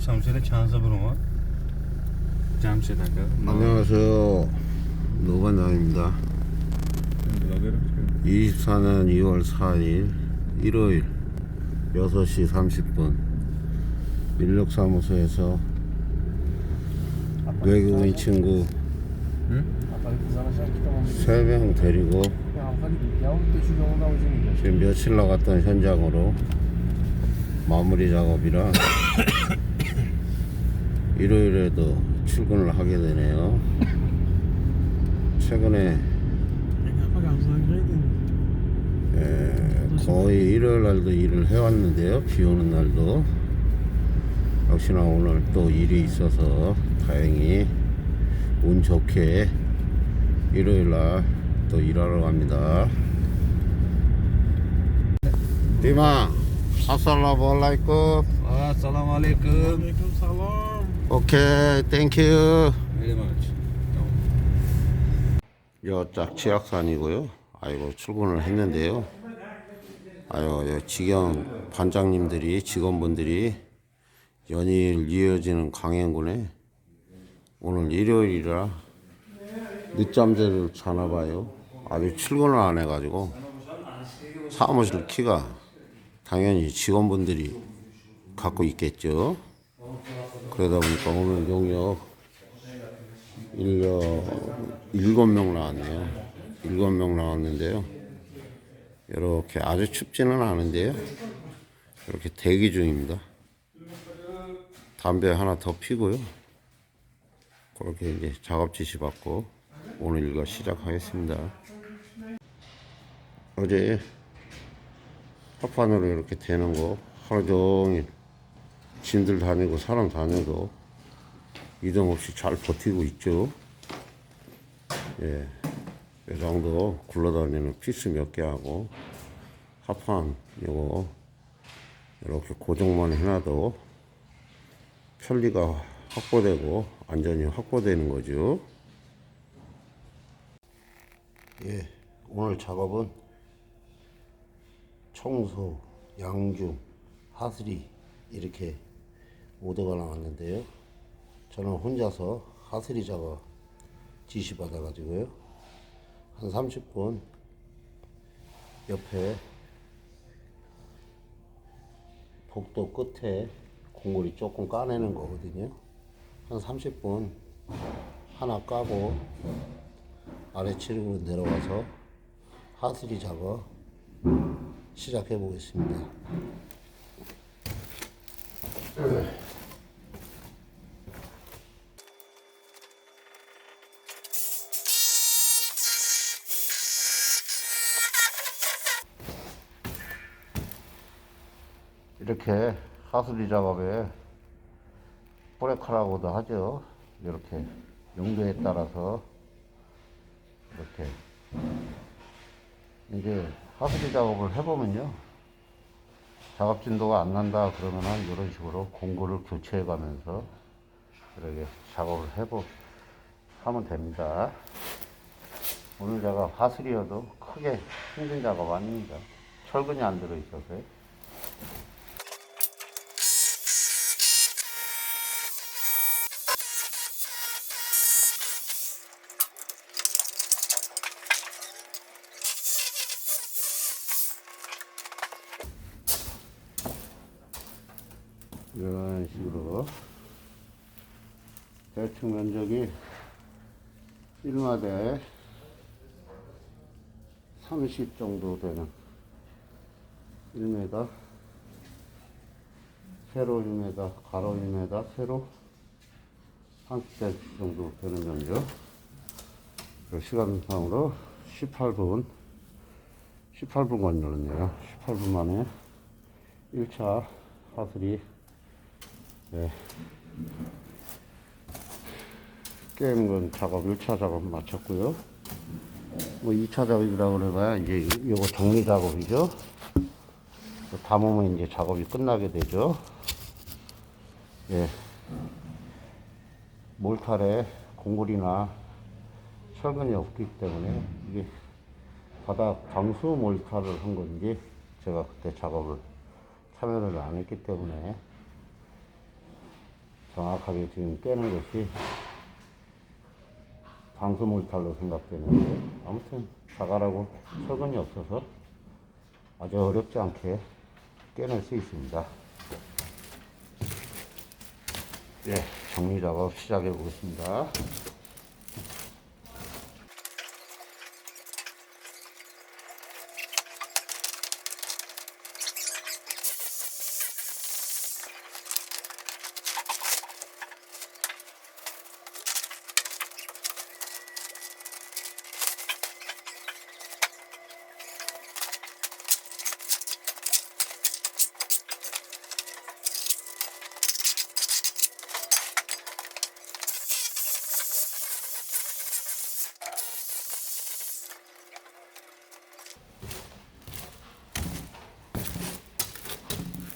잠실의 찬사부롱원 잠실 aka. 안녕하세요. 노반장입니다. 24년 2월 4일 일요일 6시 30분 인력사무소에서 외국인 친구 3명 데리고 지금 며칠 나갔던 현장으로 마무리 작업이라 일요일에도 출근을 하게 되네요. 최근에 거의 일요일 날도 일을 해왔는데요. 비 오는 날도 역시나 오늘 또 일이 있어서 다행히 운 좋게 일요일 날 또 일하러 갑니다. 디마 아살라무알라이쿰. Assalamualaikum. 오케이 땡큐. Very much. 여짝 지락산이고요. 아이고 출근을 했는데요. 아유 직영 반장님들이 직원분들이 연일 이어지는 강행군에 오늘 일요일이라 늦잠자리를 자나봐요. 아직 출근을 안 해가지고 사무실 키가 당연히 직원분들이 갖고 있겠죠. 그러다 보니까 오늘 용역 인력 7명 나왔네요. 7명 나왔는데요. 이렇게 아주 춥지는 않은데요. 이렇게 대기 중입니다. 담배 하나 더 피고요. 그렇게 이제 작업 지시 받고 오늘 일과 시작하겠습니다. 어제 합판으로 이렇게 되는 거 하루 종일 짐들 다니고 사람 다녀도 이동 없이 잘 버티고 있죠. 예, 이 정도 굴러다니는 피스 몇 개 하고 합판 이거 이렇게 고정만 해놔도 편리가 확보되고 안전이 확보되는 거죠. 예, 오늘 작업은 청소, 양중, 하수리 이렇게 오더가 나왔는데요. 저는 혼자서 하수리 작업 지시 받아 가지고요 한 30분 옆에 복도 끝에 공구리 조금 까내는 거거든요. 한 30분 하나 까고 아래층으로 내려와서 하수리 작업 시작해 보겠습니다. 이렇게 하수리 작업에 브레카라고도 하죠. 이렇게 용도에 따라서 이렇게 이제 하수리 작업을 해보면요, 작업 진도가 안 난다 그러면은 이런 식으로 공구를 교체해 가면서 이렇게 작업을 하면 됩니다. 오늘 작업 하수리여도 크게 힘든 작업 아닙니다. 철근이 안 들어 있어서요. 이런 식으로 대충 면적이 1마대 30 정도 되는 1m, 세로 1m, 가로 1m, 세로 30cm 정도 되는 면적. 시간상으로 18분 걸렸네요. 18분 만에 1차 하수리 게임건 작업 1차 작업 마쳤고요. 뭐 2차 작업이라고 그래봐야 이제 요거 정리 작업이죠. 담으면 이제 작업이 끝나게 되죠. 예. 몰탈에 공구리나 철근이 없기 때문에 이게 바닥 방수 몰탈을 한 건지 제가 그때 작업을 참여를 안 했기 때문에 정확하게 지금 깨는 것이 방수몰탈로 생각되는데, 아무튼 자갈하고 철근이 없어서 아주 어렵지 않게 깨낼 수 있습니다. 예, 정리 작업 시작해 보겠습니다.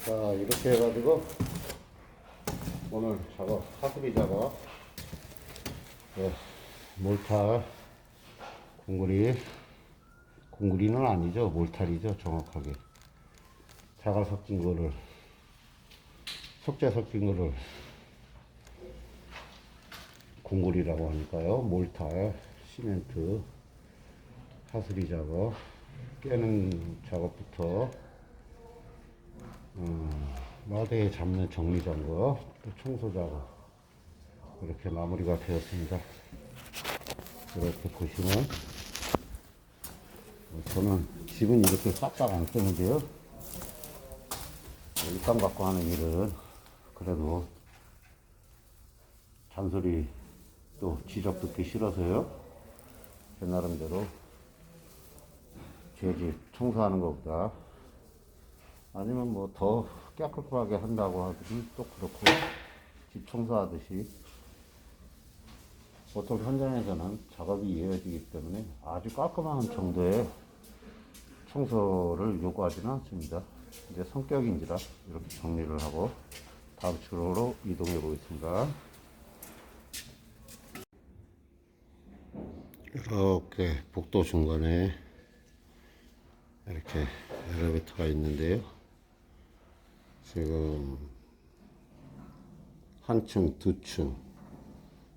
자, 이렇게 해가지고 오늘 작업, 하수리 작업, 네, 몰탈, 공구리는 아니죠, 몰탈이죠, 정확하게. 자갈 섞인 거를, 석재 섞인 거를 공구리라고 하니까요. 몰탈, 시멘트, 하수리 작업, 깨는 작업부터 마대에 잡는 정리 작업, 또 청소 작업, 이렇게 마무리가 되었습니다. 이렇게 보시면, 저는 집은 이렇게 싹싹 안 쓰는데요. 일감 갖고 하는 일은 그래도 잔소리 또 지적 듣기 싫어서요. 제 나름대로 제 집 청소하는 것보다, 아니면 뭐 더 깨끗하게 한다고 하더니 또 그렇고, 집 청소하듯이 보통 현장에서는 작업이 이어지기 때문에 아주 깔끔한 정도의 청소를 요구하지는 않습니다. 이제 성격인지라 이렇게 정리를 하고 다음 출구로 이동해 보겠습니다. 이렇게 복도 중간에 이렇게 엘리베이터가 있는데요. 지금 한 층, 두 층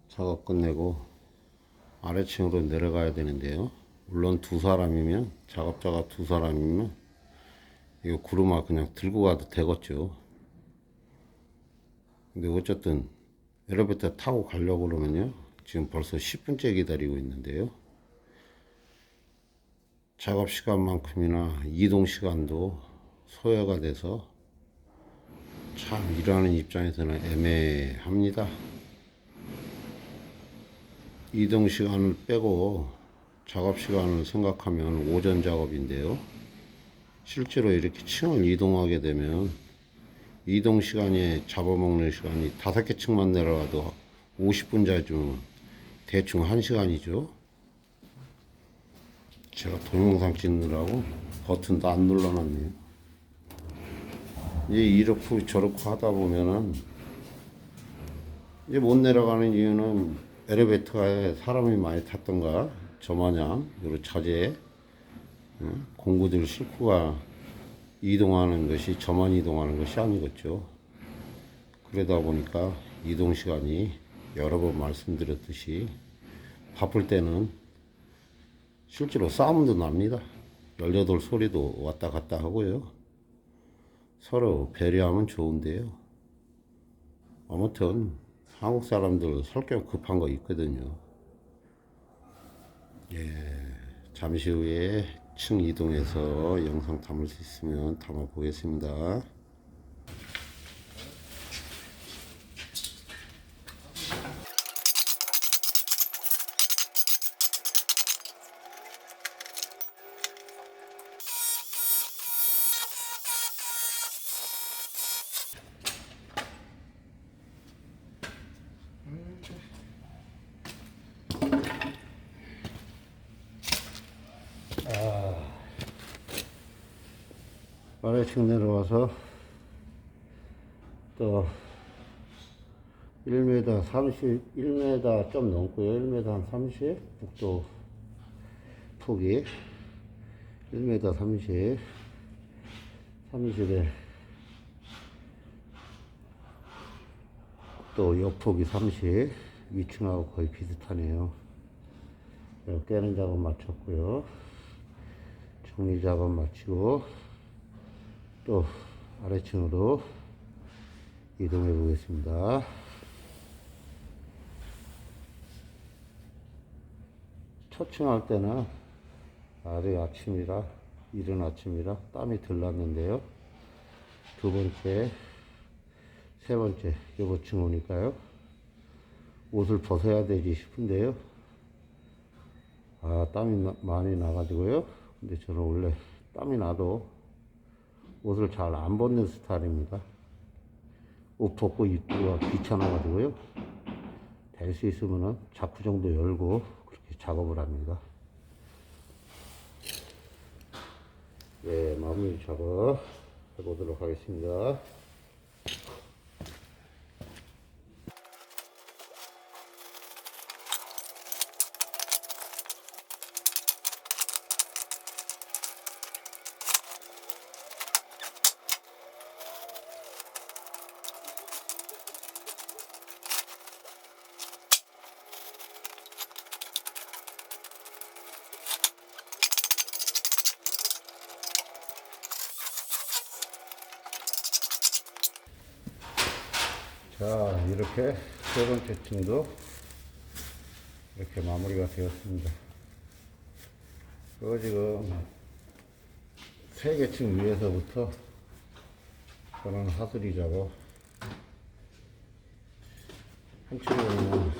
작업 끝내고 아래층으로 내려가야 되는데요. 물론 두 사람이면, 작업자가 두 사람이면 이거 구루마 그냥 들고 가도 되겠죠. 근데 어쨌든 엘리베이터 타고 가려고 그러면요, 지금 벌써 10분째 기다리고 있는데요. 작업 시간만큼이나 이동 시간도 소요가 돼서 참 일하는 입장에서는 애매합니다. 이동 시간을 빼고 작업 시간을 생각하면 오전 작업인데요. 실제로 이렇게 층을 이동하게 되면 이동 시간에 잡아먹는 시간이 5개 층만 내려가도 50분 자주 대충 1시간이죠. 제가 동영상 찍느라고 버튼도 안 눌러놨네요. 이렇고 저렇고 하다 보면은 이제 못 내려가는 이유는 엘리베이터에 사람이 많이 탔던가, 저마냥 여러 차제 공구들 싣고가 이동하는 것이 저만 이동하는 것이 아니겠죠. 그러다 보니까 이동 시간이 여러 번 말씀드렸듯이 바쁠 때는 실제로 싸움도 납니다. 18 소리도 왔다 갔다 하고요. 서로 배려하면 좋은데요. 아무튼 한국 사람들 성격 급한 거 있거든요. 예, 잠시 후에 층 이동해서 영상 담을 수 있으면 담아 보겠습니다. 아래층 내려와서 또 1m 30, 1m 좀 넘고요. 1m 한 30, 복도 폭이 1m 30, 30에 또 옆폭이 30, 위층하고 거의 비슷하네요. 깨는 작업 마쳤고요. 정리 작업 마치고 또 아래층으로 이동해 보겠습니다. 첫 층 할 때는 아직 아침이라, 이른 아침이라 땀이 덜 났는데요. 두 번째, 세 번째, 요거 층 오니까요. 옷을 벗어야 되지 싶은데요. 아, 땀이 많이 나가지고요. 근데 저는 원래 땀이 나도 옷을 잘 안 벗는 스타일입니다. 옷 벗고 입기가 귀찮아가지고요. 될 수 있으면은 자쿠 정도 열고 그렇게 작업을 합니다. 예, 마무리 작업 해보도록 하겠습니다. 자, 이렇게 세 번째 층도 이렇게 마무리가 되었습니다. 그거 지금 세 개 층 위에서부터 저는 하수리 작업, 한 층은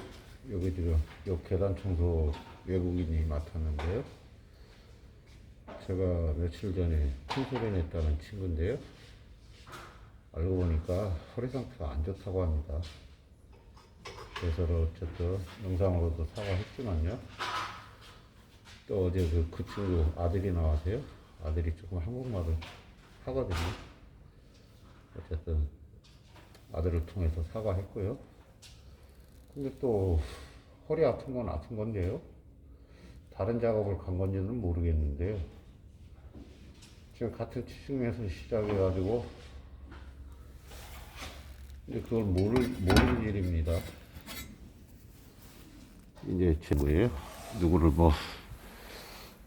여기 지금 요 계단 청소 외국인이 맡았는데요. 제가 며칠 전에 큰 소리 냈다는 친구인데요. 알고 보니까 허리 상태가 안 좋다고 합니다. 그래서 어쨌든 영상으로도 사과했지만요. 또 어제 그 친구 아들이 나와서요. 아들이 조금 한국말을 하거든요. 어쨌든 아들을 통해서 사과했고요. 근데 또 허리 아픈 건 아픈 건데요. 다른 작업을 간 건지는 모르겠는데요. 지금 같은 층에서 시작해가지고 근데 그걸 모를 일입니다. 이제 제 뭐예요? 누구를 뭐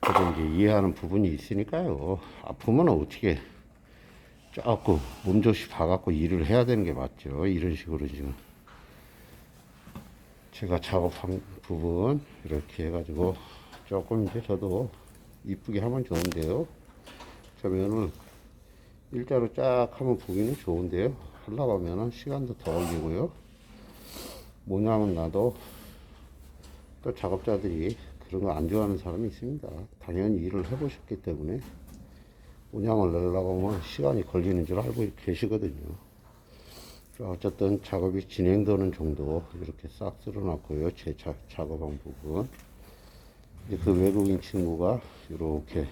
그든지 이해하는 부분이 있으니까요. 아프면 어떻게 조금 몸조시 봐갖고 일을 해야 되는 게 맞죠. 이런 식으로 지금 제가 작업한 부분 이렇게 해가지고 조금 이제 저도 이쁘게 하면 좋은데요. 그러면은 일자로 쫙 하면 보기는 좋은데요. 하려고 하면은 시간도 더 걸리고요. 모양은 나도 또 작업자들이 그런 거 안 좋아하는 사람이 있습니다. 당연히 일을 해보셨기 때문에 모양을 내려고 하면 시간이 걸리는 줄 알고 계시거든요. 어쨌든 작업이 진행되는 정도 이렇게 싹 쓸어놨고요. 제 작업한 부분. 이제 그 외국인 친구가 이렇게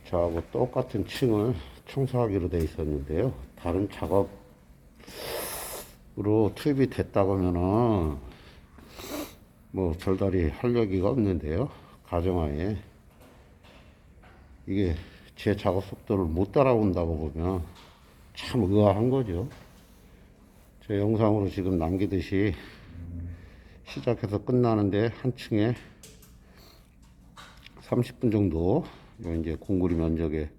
저하고 똑같은 층을 청소하기로 되어 있었는데요. 다른 작업으로 투입이 됐다고 하면은 뭐 별다리 할 얘기가 없는데요. 가정하에 이게 제 작업 속도를 못 따라온다고 보면 참 의아한 거죠. 제 영상으로 지금 남기듯이 시작해서 끝나는데 한 층에 30분 정도 이제 공구리 면적에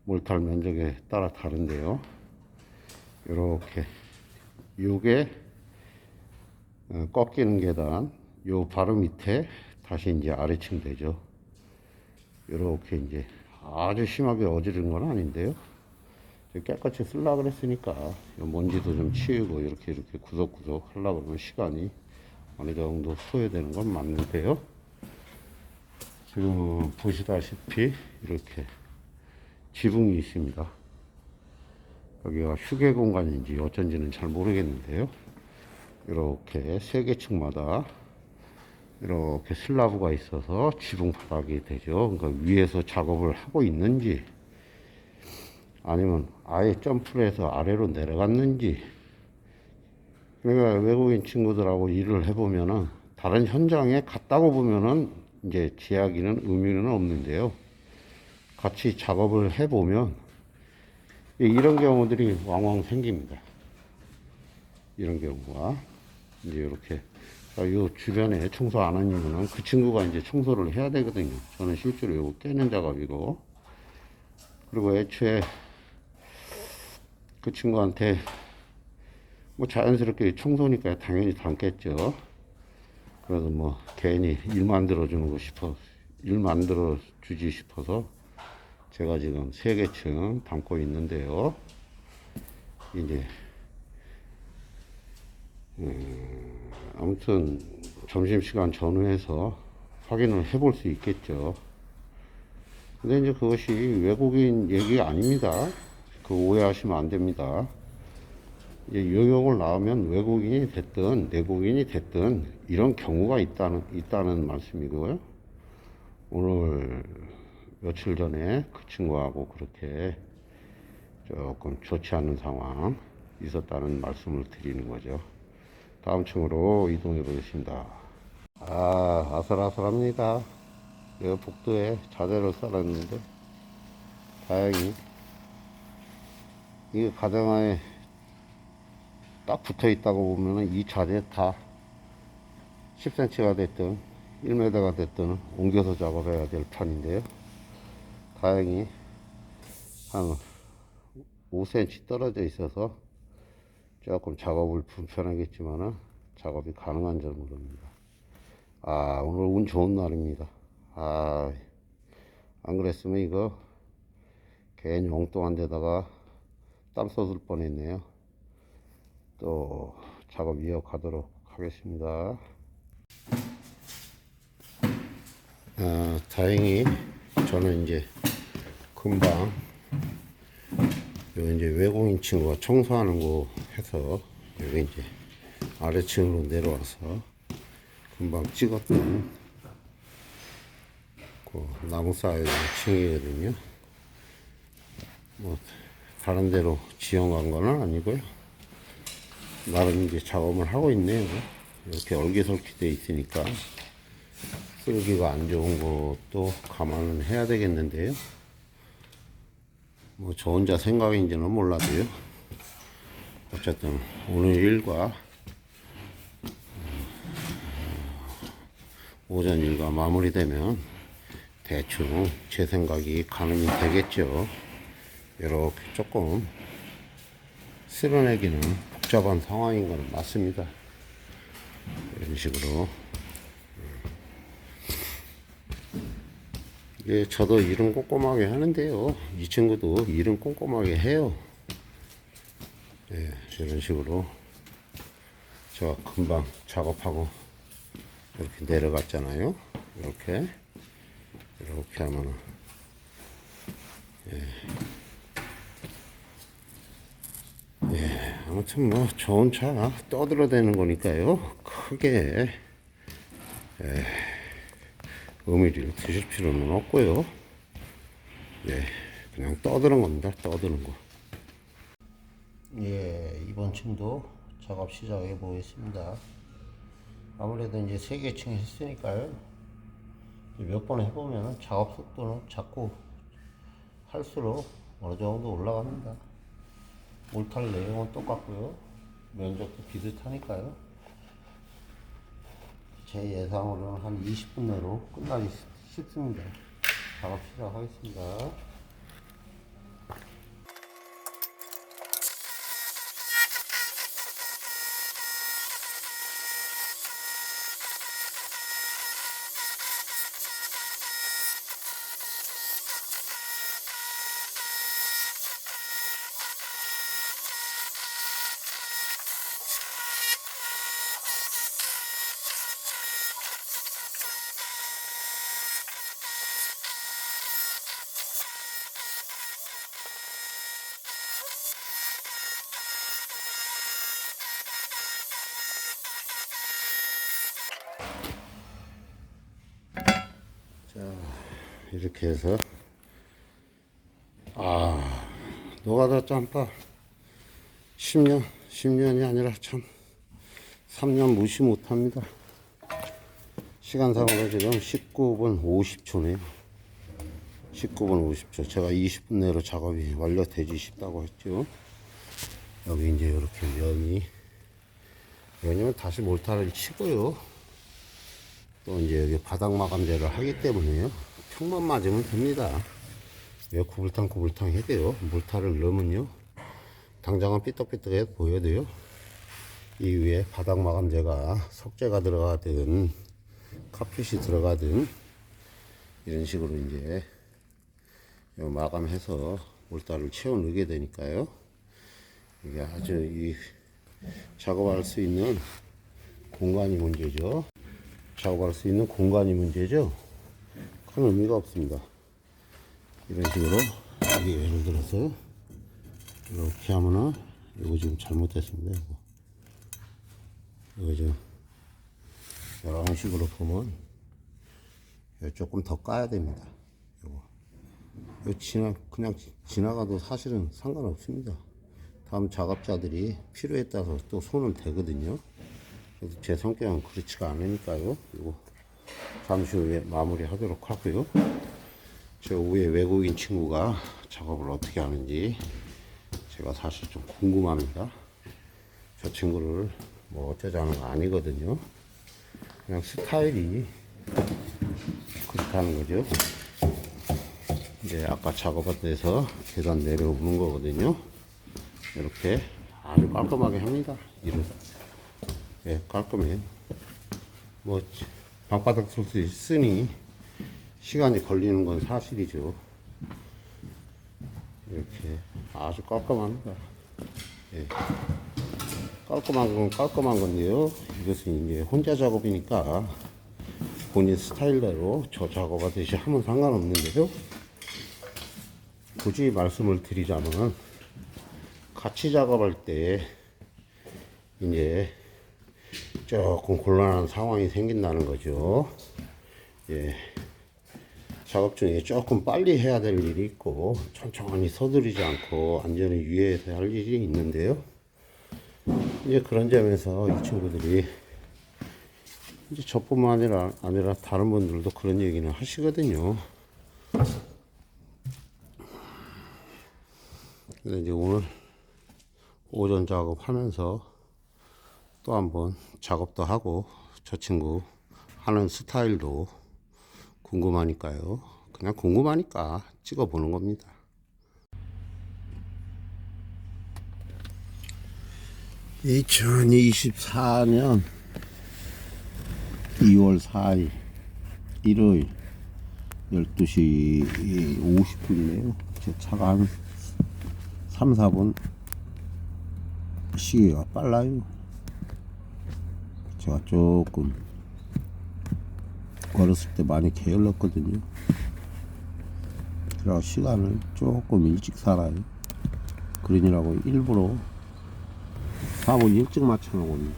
몰탈 면적에 따라 다른데요. 이렇게 요게 꺾이는 계단 요 바로 밑에 다시 이제 아래층 되죠. 이렇게 이제 아주 심하게 어지른 건 아닌데요. 깨끗이 쓰려고 그랬으니까 먼지도 좀 치우고 이렇게 구석구석 하려고 그러면 시간이 어느 정도 소요되는 건 맞는데요. 지금 보시다시피 이렇게 지붕이 있습니다. 여기가 휴게 공간인지 어쩐지는 잘 모르겠는데요. 이렇게 세 개 층마다 이렇게 슬라브가 있어서 지붕 바닥이 되죠. 그러니까 위에서 작업을 하고 있는지 아니면 아예 점프를 해서 아래로 내려갔는지. 그러니까 외국인 친구들하고 일을 해보면은 다른 현장에 갔다고 보면은 이제 제 이야기는 의미는 없는데요. 같이 작업을 해보면 이런 경우들이 왕왕 생깁니다. 이런 경우가 이제 이렇게 요 주변에 청소 안 한 이유는 그 친구가 이제 청소를 해야 되거든요. 저는 실제로 이거 깨는 작업이고, 그리고 애초에 그 친구한테 뭐 자연스럽게 청소니까 당연히 담겠죠. 그래서 뭐 괜히 일 만들어 주는 거 싶어, 일 만들어 주지 싶어서 제가 지금 3개층 담고 있는데요. 이제 아무튼 점심시간 전후해서 확인을 해볼 수 있겠죠. 근데 이제 그것이 외국인 얘기가 아닙니다. 그 오해하시면 안 됩니다. 이제 영역을 나오면 외국인이 됐든 내국인이 됐든 이런 경우가 있다는 말씀이고요. 오늘 며칠 전에 그 친구하고 그렇게 조금 좋지 않은 상황 있었다는 말씀을 드리는 거죠. 다음 층으로 이동해 보겠습니다. 아슬아슬합니다. 내가 복도에 자재를 쌓았는데 다행히 이게 가정하에 딱 붙어 있다고 보면은 이 자재 다 10cm가 됐든 1m가 됐든 옮겨서 작업해야 될 판인데요. 다행히 한 5cm 떨어져 있어서 조금 작업을 불편하겠지만은 작업이 가능한 정도입니다. 오늘 운 좋은 날입니다. 안 그랬으면 이거 괜히 엉뚱한 데다가 땀 쏟을 뻔했네요. 또 작업 이어가도록 하겠습니다. 다행히 저는 이제 금방 이제 외국인 친구가 청소하는 거 해서 여기 이제 아래층으로 내려와서 금방 찍었던 그 나무 쌓여있는 층이거든요. 뭐 다른 데로 지어간 건 아니고요. 나름 이제 작업을 하고 있네요. 이렇게 얼기설기 돼 있으니까 쓸기가 안 좋은 것도 감안은 해야 되겠는데요. 뭐 저 혼자 생각인지는 몰라도요. 어쨌든 오늘 일과 오전 일과 마무리되면 대충 제 생각이 가늠이 되겠죠. 이렇게 조금 쓸어내기는 복잡한 상황인 건 맞습니다. 이런 식으로. 예, 저도 일은 꼼꼼하게 하는데요. 이 친구도 일은 꼼꼼하게 해요. 예, 이런 식으로. 제가 금방 작업하고 이렇게 내려갔잖아요. 이렇게 하면은, 아무튼 뭐 좋은 차 떠들어대는 거니까요. 크게 의미를 드실 필요는 없고요. 그냥 떠드는 겁니다. 떠드는 거. 이번 층도 작업 시작해 보겠습니다. 아무래도 이제 3개 층 했으니까요. 몇 번 해보면 작업 속도는 자꾸 할수록 어느 정도 올라갑니다. 몰탈 내용은 똑같고요. 면적도 비슷하니까요. 제 예상으로는 한 20분 내로 끝나기 쉽습니다. 작업 시작하겠습니다. 자, 이렇게 해서 노가다 짬바 10년이 아니라 참 3년 무시 못합니다. 시간상으로 지금 19분 50초네요 19분 50초. 제가 20분 내로 작업이 완료되지 싶다고 했죠. 여기 이제 이렇게 면이 왜냐면 다시 몰타를 치고요. 또 이제 여기 바닥 마감제를 하기 때문에요. 평만 맞으면 됩니다. 왜 구불탕 해야 돼요? 몰타를 넣으면요. 당장은 삐떡삐떡해 보여야 돼요. 이 위에 바닥 마감제가 석재가 들어가든 카펫이 들어가든 이런 식으로 이제 마감해서 몰타를 채워 넣게 되니까요. 이게 아주 이 작업할 수 있는 공간이 문제죠. 작업할 수 있는 공간이 문제죠. 큰 의미가 없습니다. 이런 식으로 여기 예를 들어서 이렇게 하면은 이거 지금 잘못됐습니다. 이거 좀 이런 식으로 보면 조금 더 까야 됩니다. 이거 그냥 지나가도 사실은 상관없습니다. 다음 작업자들이 필요에 따라서 또 손을 대거든요. 그래서 제 성격은 그렇지가 않으니까요. 이거 잠시 후에 마무리 하도록 하고요. 저 위에 외국인 친구가 작업을 어떻게 하는지 제가 사실 좀 궁금합니다. 저 친구를 뭐 어쩌자는 거 아니거든요. 그냥 스타일이 그렇다는 거죠. 이제 아까 작업한 데서 계단 내려오는 거거든요. 이렇게 아주 깔끔하게 합니다. 일을. 예, 깔끔해요. 뭐 방바닥 쓸 수 있으니 시간이 걸리는 건 사실이죠. 이렇게 아주 깔끔합니다. 예. 깔끔한 건 깔끔한 건데요. 이것은 이제 혼자 작업이니까 본인 스타일대로 저 작업하듯이 하면 상관없는데요. 굳이 말씀을 드리자면 같이 작업할 때 이제 조금 곤란한 상황이 생긴다는 거죠. 예. 작업 중에 조금 빨리 해야 될 일이 있고 천천히 서두르지 않고 안전을 유의해서 할 일이 있는데요. 이제 그런 점에서 이 친구들이 이제 저뿐만 아니라 다른 분들도 그런 얘기는 하시거든요. 그래서 이제 오늘 오전 작업하면서 또 한번 작업도 하고 저 친구 하는 스타일도 궁금하니까요. 그냥 궁금하니까 찍어보는 겁니다. 2024년 2월 4일 일요일 12시 50분이네요. 제 차가 한 3, 4분 시계가 빨라요. 제가 조금 걸었을 때 많이 게을렀거든요. 그래서 시간을 조금 일찍 살아요. 그러느라고 일부러 4분 일찍 맞춰놓은 겁니다.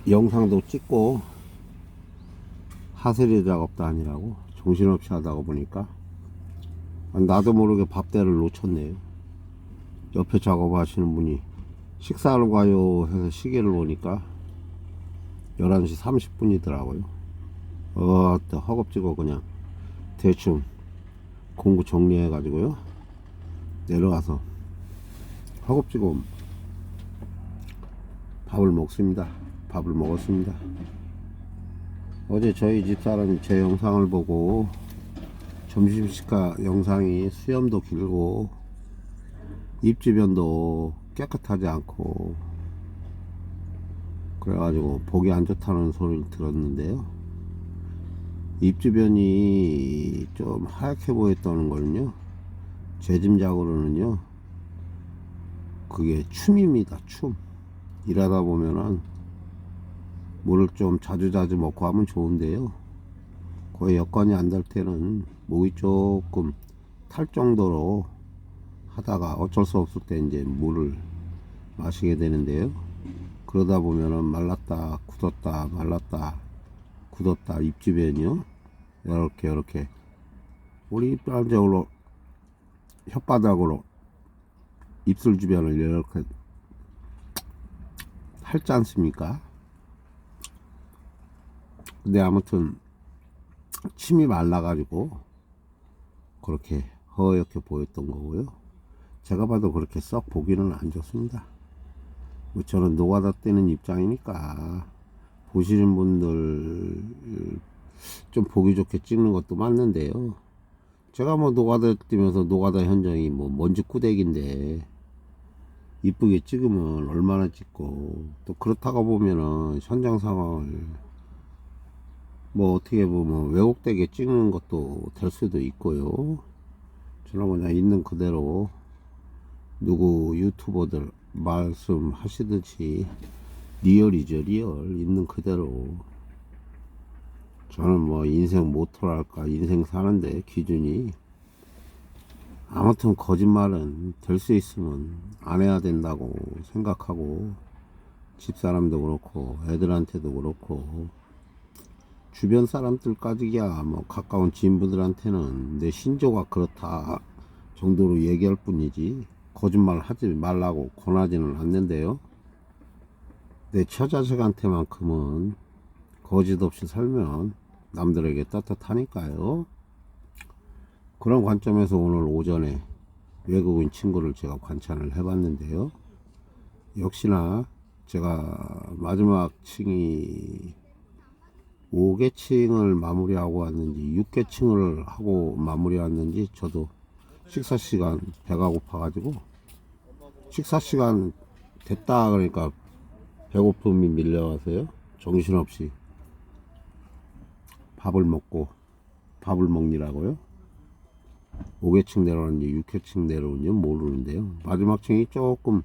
영상도 찍고 하세리 작업도 아니라고 정신없이 하다가 보니까 나도 모르게 밥대를 놓쳤네요. 옆에 작업하시는 분이 식사하러 가요 해서 시계를 보니까 11시 30분이더라고요. 또 허겁지겁 그냥 대충 공구 정리해 가지고요 내려가서 허겁지겁 밥을 먹었습니다. 어제 저희 집사람이 제 영상을 보고 점심시가 영상이 수염도 길고 입 주변도 깨끗하지 않고 그래가지고 보기 안 좋다는 소리를 들었는데요. 입 주변이 좀 하얗게 보였다는 거는요, 제 짐작으로는요 그게 춤입니다. 춤. 일하다 보면은 물을 좀 자주자주 먹고 하면 좋은데요, 거의 여건이 안 될 때는 목이 조금 탈 정도로 하다가 어쩔 수 없을 때 이제 물을 마시게 되는데요. 그러다 보면은 말랐다 굳었다 말랐다 굳었다 입 주변이요 이렇게 우리 일반적으로 혓바닥으로 입술 주변을 이렇게 핥지 않습니까? 근데 아무튼 침이 말라가지고 그렇게 허옇게 보였던 거고요. 제가 봐도 그렇게 썩 보기는 안 좋습니다. 뭐 저는 노가다 떼는 입장이니까 보시는 분들 좀 보기 좋게 찍는 것도 맞는데요. 제가 뭐 노가다 뛰면서 노가다 현장이 뭐 먼지 꾸대기인데 이쁘게 찍으면 얼마나 찍고, 또 그렇다고 보면은 현장 상황을 뭐 어떻게 보면 왜곡되게 찍는 것도 될 수도 있고요. 저는 그냥 있는 그대로 누구 유튜버들 말씀하시듯이 리얼이죠, 리얼. 있는 그대로. 저는 뭐 인생 모토랄까, 인생 사는데 기준이, 아무튼 거짓말은 될 수 있으면 안 해야 된다고 생각하고, 집사람도 그렇고 애들한테도 그렇고 주변 사람들까지야 뭐 가까운 지인분들한테는 내 신조가 그렇다 정도로 얘기할 뿐이지 거짓말 하지 말라고 권하지는 않는데요. 내 처자식한테만큼은 거짓 없이 살면 남들에게 떳떳하니까요. 그런 관점에서 오늘 오전에 외국인 친구를 제가 관찰을 해봤는데요. 역시나 제가 마지막 층이 5개층을 마무리하고 왔는지 6개층을 하고 마무리했는지 저도 식사시간 배가 고파가지고 식사시간 됐다 그러니까 배고픔이 밀려와서요. 정신없이 밥을 먹느라고요. 5개층 내려오는지 6개층 내려오는지 모르는데요. 마지막 층이 조금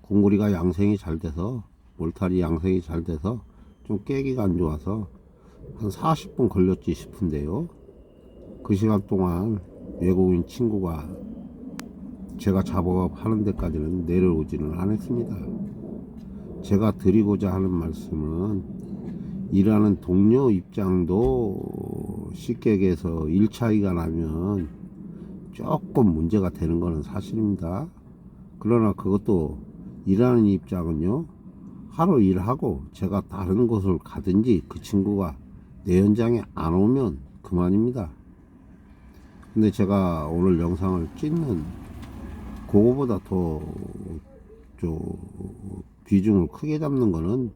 공구리가 양생이 잘 돼서, 몰탈이 양생이 잘 돼서 좀 깨기가 안 좋아서 한 40분 걸렸지 싶은데요. 그 시간 동안 외국인 친구가 제가 작업하는 데까지는 내려오지는 않았습니다. 제가 드리고자 하는 말씀은, 일하는 동료 입장도 쉽게 얘기해서 일 차이가 나면 조금 문제가 되는 것은 사실입니다. 그러나 그것도 일하는 입장은요, 하루 일하고 제가 다른 곳을 가든지 그 친구가 내 현장에 안 오면 그만입니다. 근데 제가 오늘 영상을 찍는 그거보다 더 비중을 크게 잡는 거는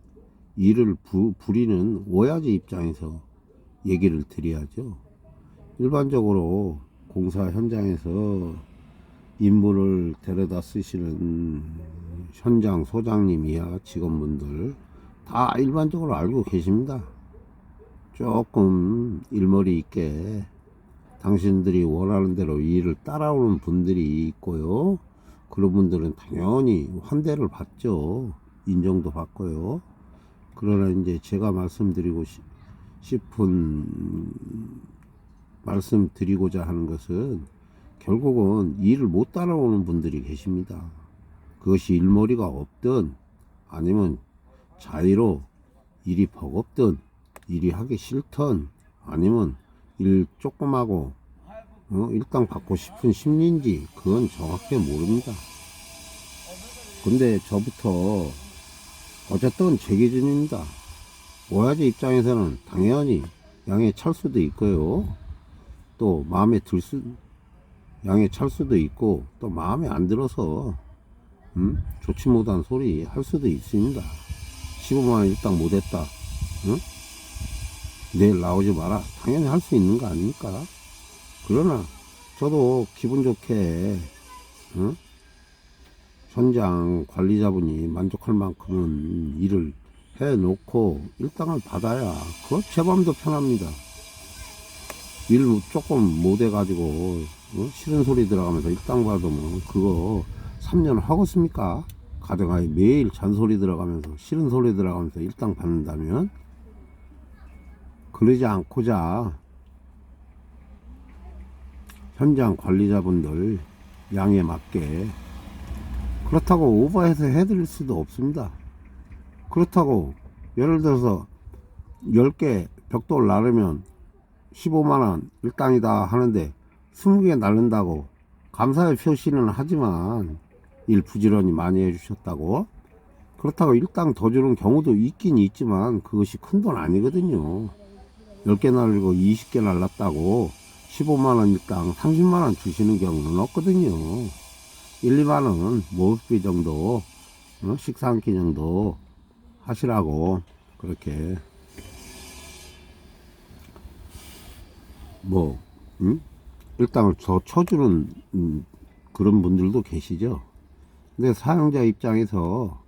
일을 부리는 오야지 입장에서 얘기를 드려야죠. 일반적으로 공사 현장에서 인물을 데려다 쓰시는 현장 소장님이야 직원분들 다 일반적으로 알고 계십니다. 조금 일머리 있게 당신들이 원하는 대로 일을 따라오는 분들이 있고요. 그런 분들은 당연히 환대를 받죠. 인정도 받고요. 그러나 이제 제가 말씀드리고자 하는 것은, 결국은 일을 못 따라오는 분들이 계십니다. 그것이 일머리가 없든 아니면 자의로 일이 버겁든 일이 하기 싫든 아니면 일 조금 하고 일당 받고 싶은 심리인지 그건 정확히 모릅니다. 근데 저부터 어쨌든 제 기준입니다. 오야지 입장에서는 당연히 양에 찰 수도 있고요. 또 마음에 양에 찰 수도 있고, 또 마음에 안 들어서 좋지 못한 소리 할 수도 있습니다. 15만원 일당 못했다, 내일 나오지 마라, 당연히 할 수 있는 거 아닙니까? 그러나 저도 기분 좋게 현장 관리자분이 만족할 만큼은 일을 해놓고 일당을 받아야 그거 제 마음도 편합니다. 일 조금 못해가지고 싫은 소리 들어가면서 일당 받으면 그거 3년 하겠습니까? 가정하에 매일 잔소리 들어가면서 싫은 소리 들어가면서 일당 받는다면, 그러지 않고자 현장 관리자분들 양에 맞게, 그렇다고 오버해서 해드릴 수도 없습니다. 그렇다고 예를 들어서 10개 벽돌 나르면 15만원 일당이다 하는데 20개 나른다고 감사의 표시는 하지만 일 부지런히 많이 해주셨다고, 그렇다고 일당 더 주는 경우도 있긴 있지만 그것이 큰 돈 아니거든요. 10개 날리고 20개 날랐다고 15만원 일당 30만원 주시는 경우는 없거든요. 1, 2만 원 모습비 정도, 식사 한 끼 정도 하시라고 그렇게 뭐 일당을 더 쳐주는 그런 분들도 계시죠. 근데 사용자 입장에서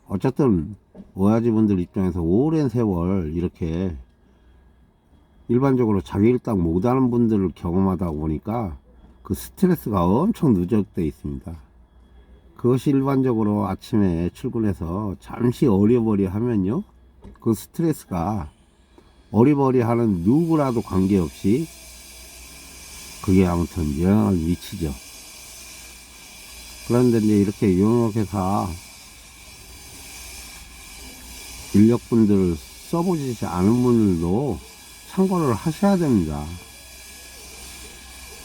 어쨌든 오야지 분들 입장에서 오랜 세월 이렇게 일반적으로 자기 일당 못하는 분들을 경험하다 보니까 그 스트레스가 엄청 누적되어 있습니다. 그것이 일반적으로 아침에 출근해서 잠시 어리버리 하면요, 그 스트레스가 어리버리 하는 누구라도 관계없이 그게 아무튼 영향을 미치죠. 그런데 이제 이렇게 용역회사 인력분들을 써보지 않은 분들도 참고를 하셔야 됩니다.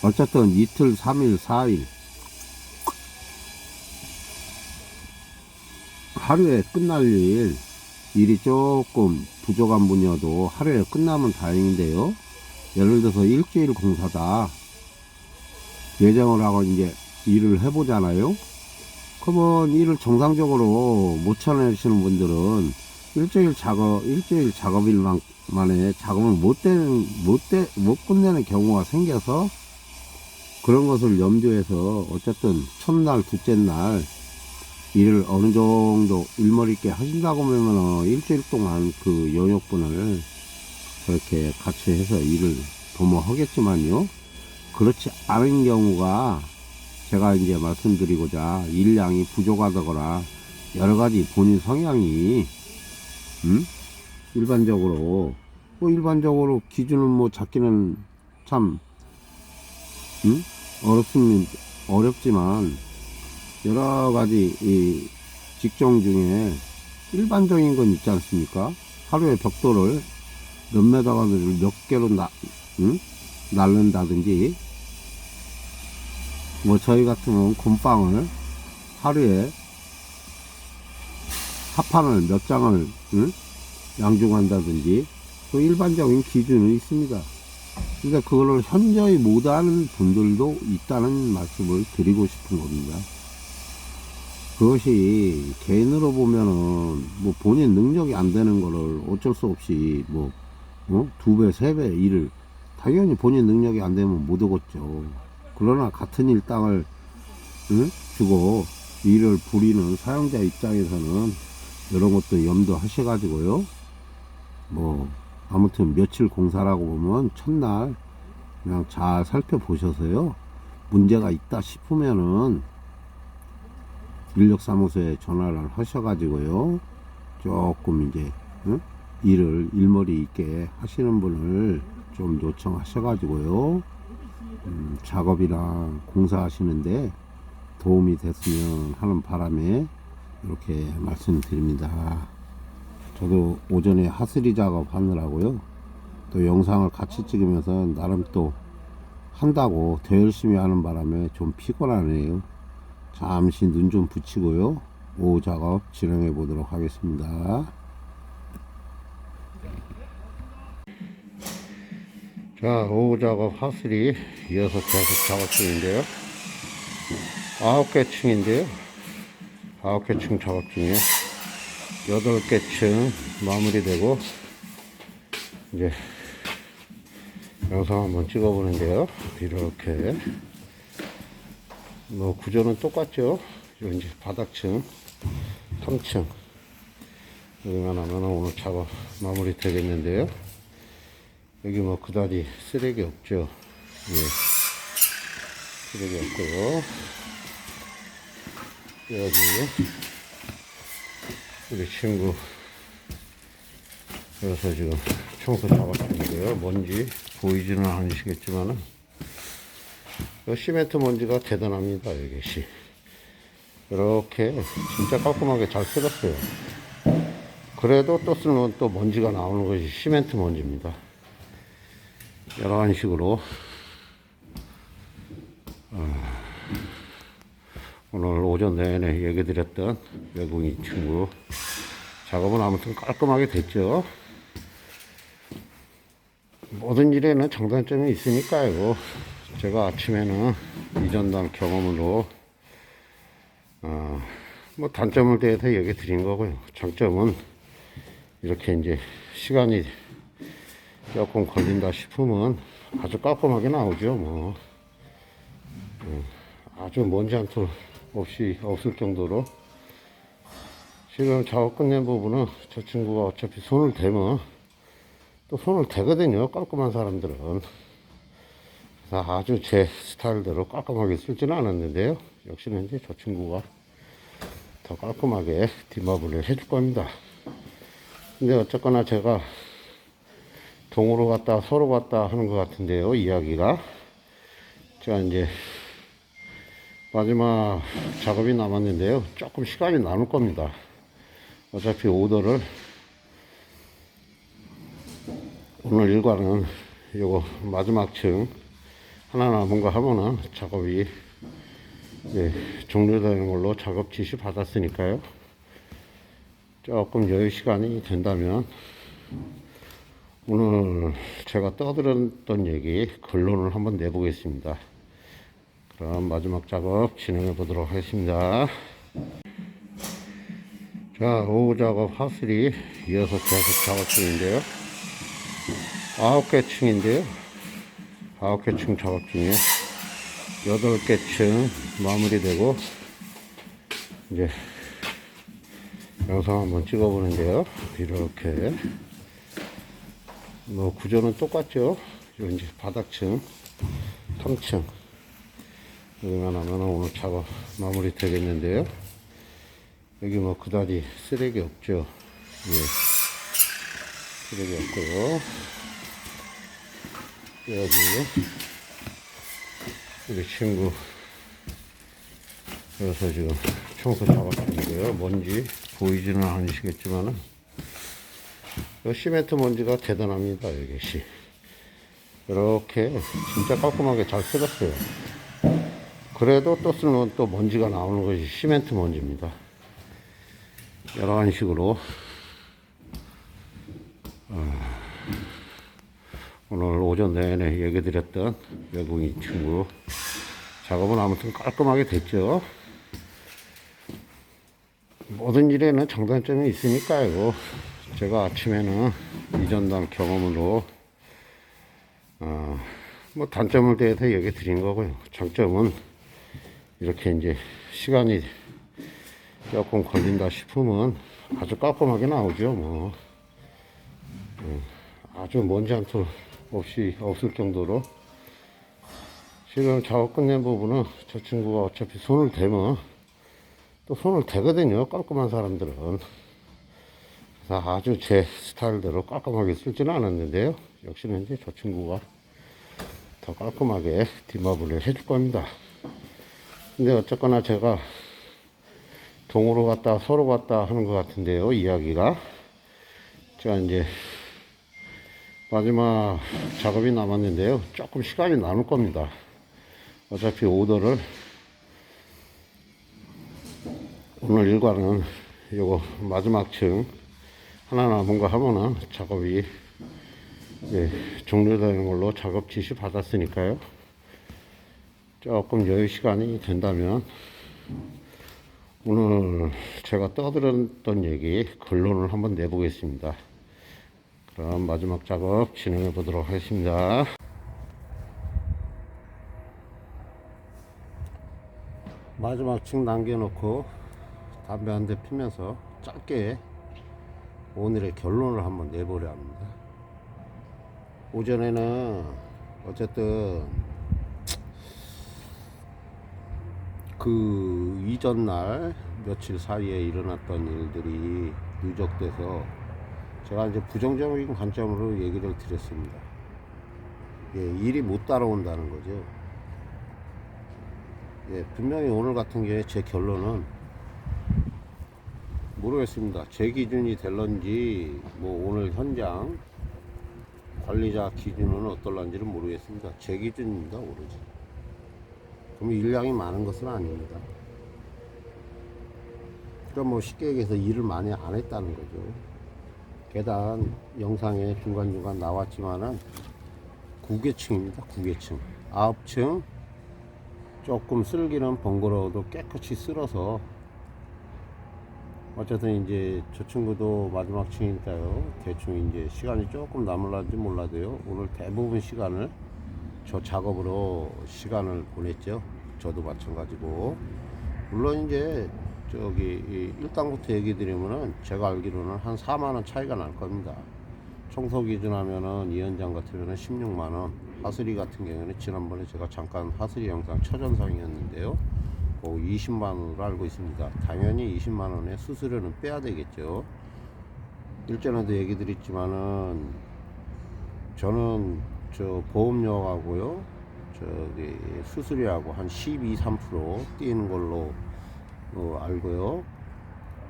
어쨌든 이틀, 3일, 4일 하루에 끝날 일이 조금 부족한 분이어도 하루에 끝나면 다행인데요. 예를 들어서 일주일 공사다 예정을 하고 이제 일을 해보잖아요. 그러면 일을 정상적으로 못 쳐내시는 분들은 일주일 작업일 만에 작업을 못 끝내는 경우가 생겨서 그런 것을 염두해서 어쨌든 첫날, 둘째 날 일을 어느 정도 일머리 있게 하신다고 하면 일주일 동안 그 영역분을 그렇게 같이 해서 일을 도모하겠지만요. 그렇지 않은 경우가 제가 이제 말씀드리고자 일량이 부족하다거나 여러 가지 본인 성향이 일반적으로 기준을 뭐 잡기는 참 어렵지만 여러 가지 이 직종 중에 일반적인 건 있지 않습니까? 하루에 벽돌을 몇 메다가를 몇 개로 날른다든지, 뭐 저희 같으면 곰빵을 하루에 합판을 몇 장을 양중한다든지 그 일반적인 기준은 있습니다. 그러니까 그걸 현저히 못하는 분들도 있다는 말씀을 드리고 싶은 겁니다. 그것이 개인으로 보면은 뭐 본인 능력이 안 되는 거를 어쩔 수 없이 뭐 2배, 3배 일을 당연히 본인 능력이 안 되면 못 오겠죠. 그러나 같은 일당을 주고 일을 부리는 사용자 입장에서는 이런 것도 염두하셔 가지고요. 뭐 아무튼 며칠 공사라고 보면 첫날 그냥 잘 살펴보셔서요. 문제가 있다 싶으면은 인력사무소에 전화를 하셔가지고요. 조금 이제 일을 일머리 있게 하시는 분을 좀 요청하셔가지고요. 작업이랑 공사하시는데 도움이 됐으면 하는 바람에 이렇게 말씀드립니다. 저도 오전에 하스리 작업 하느라고요. 또 영상을 같이 찍으면서 나름 또 한다고 더 열심히 하는 바람에 좀 피곤하네요. 잠시 눈 좀 붙이고요. 오후 작업 진행해 보도록 하겠습니다. 자, 오후 작업 하스리 이어서 계속 작업 중인데요. 9개 층인데요. 9개 층 작업 중에 8개 층 마무리되고 이제 영상 한번 찍어 보는데요. 이렇게 뭐 구조는 똑같죠. 이제 바닥층 3층 여기만 하면 오늘 작업 마무리 되겠는데요. 여기 뭐 그다지 쓰레기 없죠. 예, 쓰레기 없고요. 여기 우리 친구 여기서 지금 청소 작업 중인데요. 먼지 보이지는 않으시겠지만은 시멘트 먼지가 대단합니다. 여기 이렇게 진짜 깔끔하게 잘 쓸었어요. 그래도 또 쓰면 또 먼지가 나오는 것이 시멘트 먼지입니다. 이런 식으로 오늘 오전 내내 얘기 드렸던 외국인 친구 작업은 아무튼 깔끔하게 됐죠. 모든 일에는 장단점이 있으니까요. 제가 아침에는 이전당 경험으로 뭐 단점을 대해서 얘기 드린 거고요. 장점은 이렇게 이제 시간이 조금 걸린다 싶으면 아주 깔끔하게 나오죠. 뭐 아주 먼지 한 톨 없이 없을 정도로. 지금 작업 끝낸 부분은 저 친구가 어차피 손을 대면 또 손을 대거든요, 깔끔한 사람들은. 그래서 아주 제 스타일대로 깔끔하게 쓸지는 않았는데요, 역시나 이제 저 친구가 더 깔끔하게 뒷마블을 해줄 겁니다. 근데 어쨌거나 제가 동으로 갔다 서로 갔다 하는 것 같은데요, 이야기가. 제가 이제 마지막 작업이 남았는데요, 조금 시간이 남을 겁니다. 어차피 오더를 오늘 일과는 요거 마지막 층 하나 남은 거 하면은 작업이 종료되는 걸로 작업 지시 받았으니까요. 조금 여유 시간이 된다면 오늘 제가 떠들었던 얘기 결론을 한번 내보겠습니다. 그럼 마지막 작업 진행해 보도록 하겠습니다. 자, 오후 작업 하슬이 이어서 계속 작업 중인데요. 9개 층인데요. 9개 층 작업 중에 8개 층 마무리되고 이제 영상 한번 찍어보는데요. 이렇게 뭐 구조는 똑같죠. 이제 바닥층 3층 여기만 하면 오늘 작업 마무리 되겠는데요. 여기 뭐 그다지 쓰레기 없죠. 예. 쓰레기 없고요. 여기 우리 친구 그래서 지금 청소 작업 중이고요. 먼지 보이지는 않으시겠지만은 시멘트 먼지가 대단합니다. 여기 이렇게 진짜 깔끔하게 잘 쓸었어요. 그래도 또 쓰면 또 먼지가 나오는 것이 시멘트 먼지입니다. 여러 식으로 오늘 오전 내내 얘기 드렸던 외국인 친구 작업은 아무튼 깔끔하게 됐죠. 모든 일에는 장단점이 있으니까요. 제가 아침에는 이전당 경험으로 뭐 단점을 대해서 얘기 드린 거고요. 장점은 이렇게 이제 시간이 조금 걸린다 싶으면 아주 깔끔하게 나오죠. 뭐 아주 먼지 한 톨 없이 없을 정도로. 지금 작업 끝낸 부분은 저 친구가 어차피 손을 대면 또 손을 대거든요, 깔끔한 사람들은. 그래서 아주 제 스타일대로 깔끔하게 쓸지는 않았는데요, 역시나 이제 저 친구가 더 깔끔하게 뒷마블을 해줄 겁니다. 근데 어쨌거나 제가 동으로 갔다 서로 갔다 하는 것 같은데요, 이야기가. 제가 이제 마지막 작업이 남았는데요, 조금 시간이 남을 겁니다. 어차피 오더를 오늘 일과는 요거 마지막 층 하나 남은 거 하면은 작업이 종료되는 걸로 작업 지시 받았으니까요. 조금 여유 시간이 된다면 오늘 제가 떠들었던 얘기 결론을 한번 내보겠습니다. 그럼 마지막 작업 진행해 보도록 하겠습니다. 마지막 층 남겨놓고 담배 한 대 피면서 짧게 오늘의 결론을 한번 내보려 합니다. 오전에는 어쨌든 그 이전 날 며칠 사이에 일어났던 일들이 누적돼서 제가 이제 부정적인 관점으로 얘기를 드렸습니다. 일이 못 따라온다는 거죠. 분명히 오늘 같은 경우에 제 결론은 모르겠습니다. 제 기준이 될런지 뭐 오늘 현장 관리자 기준은 어떨런지는 모르겠습니다. 제 기준입니다, 오로지. 그럼 일량이 많은 것은 아닙니다. 그럼 뭐 쉽게 얘기해서 일을 많이 안 했다는 거죠. 계단 영상에 중간중간 나왔지만은 9개층입니다. 9개층. 9층 조금 쓸기는 번거로워도 깨끗이 쓸어서 어쨌든 이제 저 친구도 마지막 층이니까요. 대충 이제 시간이 조금 남을런지 몰라도요. 오늘 대부분 시간을 저 작업으로 시간을 보냈죠. 저도 마찬가지고. 물론 이제 저기 1단부터 얘기 드리면은 제가 알기로는 한 4만원 차이가 날 겁니다. 청소 기준 하면은 이 현장 같으면은 16만원, 하수리 같은 경우는 지난번에 제가 잠깐 하수리 영상 첫전상이었는데요. 20만원으로 알고 있습니다. 당연히 20만원의 수수료는 빼야 되겠죠. 일전에도 얘기 드렸지만은 저는 저 보험료하고요, 저기 수수료하고 한 12, 3% 뛰는 걸로 알고요.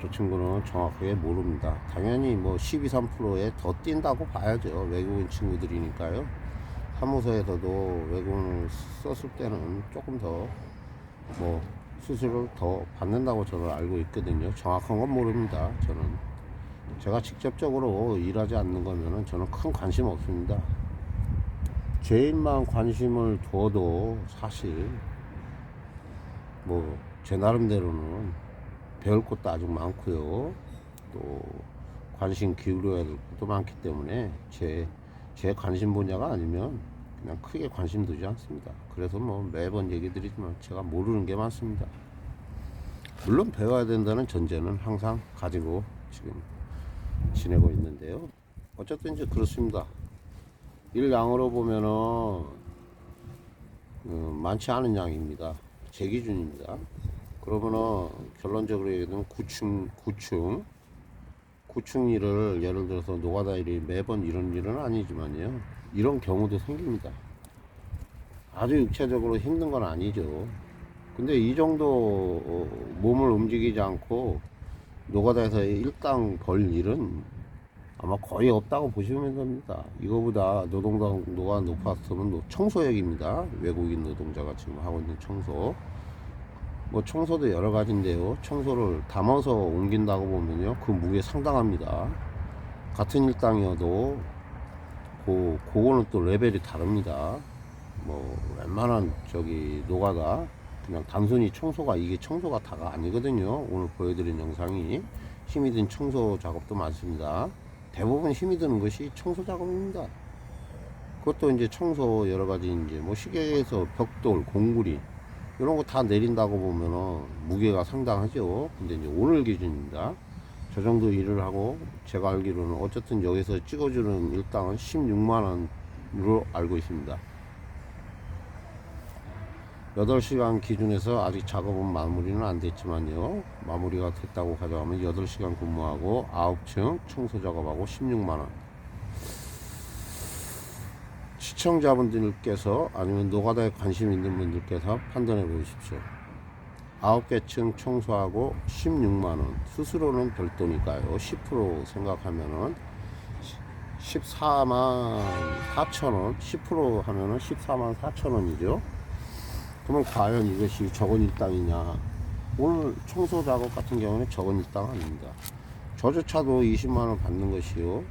저 친구는 정확하게 모릅니다. 당연히 뭐 12, 3%에 더 뛴다고 봐야죠. 외국인 친구들이니까요. 사무소에서도 외국인을 썼을 때는 조금 더 뭐 수수료를 더 받는다고 저는 알고 있거든요. 정확한 건 모릅니다. 저는 제가 직접적으로 일하지 않는 거면은 저는 큰 관심 없습니다. 제 일만 관심을 둬도 사실 뭐 제 나름대로는 배울 것도 아직 많고요. 또 관심 기울여야 될 것도 많기 때문에 제 관심 분야가 아니면 그냥 크게 관심 두지 않습니다. 그래서 뭐 매번 얘기 드리지만 제가 모르는 게 많습니다. 물론 배워야 된다는 전제는 항상 가지고 지금 지내고 있는데요. 어쨌든 이제 그렇습니다. 일 양으로 보면은 많지 않은 양입니다. 제 기준입니다. 그러면은 결론적으로 얘기하면 9층 일을 예를 들어서 노가다 일이 매번 이런 일은 아니지만요. 이런 경우도 생깁니다. 아주 육체적으로 힘든 건 아니죠. 근데 이 정도 몸을 움직이지 않고 노가다에서 일당 벌 일은 아마 거의 없다고 보시면 됩니다. 이거보다 노동당도가 높았으면 청소역입니다. 외국인 노동자가 지금 하고 있는 청소. 뭐 청소도 여러 가지인데요. 청소를 담아서 옮긴다고 보면요, 그 무게 상당합니다. 같은 일당이어도 그거는 또 레벨이 다릅니다. 뭐 웬만한 저기 노가다 그냥 단순히 청소가, 이게 청소가 다가 아니거든요. 오늘 보여드린 영상이 힘이 든 청소 작업도 많습니다. 대부분 힘이 드는 것이 청소 작업입니다. 그것도 이제 청소 여러 가지 이제 뭐 시계에서 벽돌, 공구리 이런 거 다 내린다고 보면은 무게가 상당하죠. 근데 이제 오늘 기준입니다. 저 정도 일을 하고 제가 알기로는 어쨌든 여기서 찍어주는 일당은 16만원으로 알고 있습니다. 8시간 기준에서 아직 작업은 마무리는 안 됐지만요. 마무리가 됐다고 가져가면 8시간 근무하고 9층 청소 작업하고 16만원. 시청자분들께서 아니면 노가다에 관심 있는 분들께서 판단해 보십시오. 9개 층 청소하고 16만원. 수수료는 별도니까요. 10% 생각하면은 14만 4천원. 10% 하면은 14만 4천원이죠. 그러면 과연 이것이 적은 일당이냐? 오늘 청소 작업 같은 경우는 적은 일당 아닙니다. 저조차도 20만원 받는 것이요.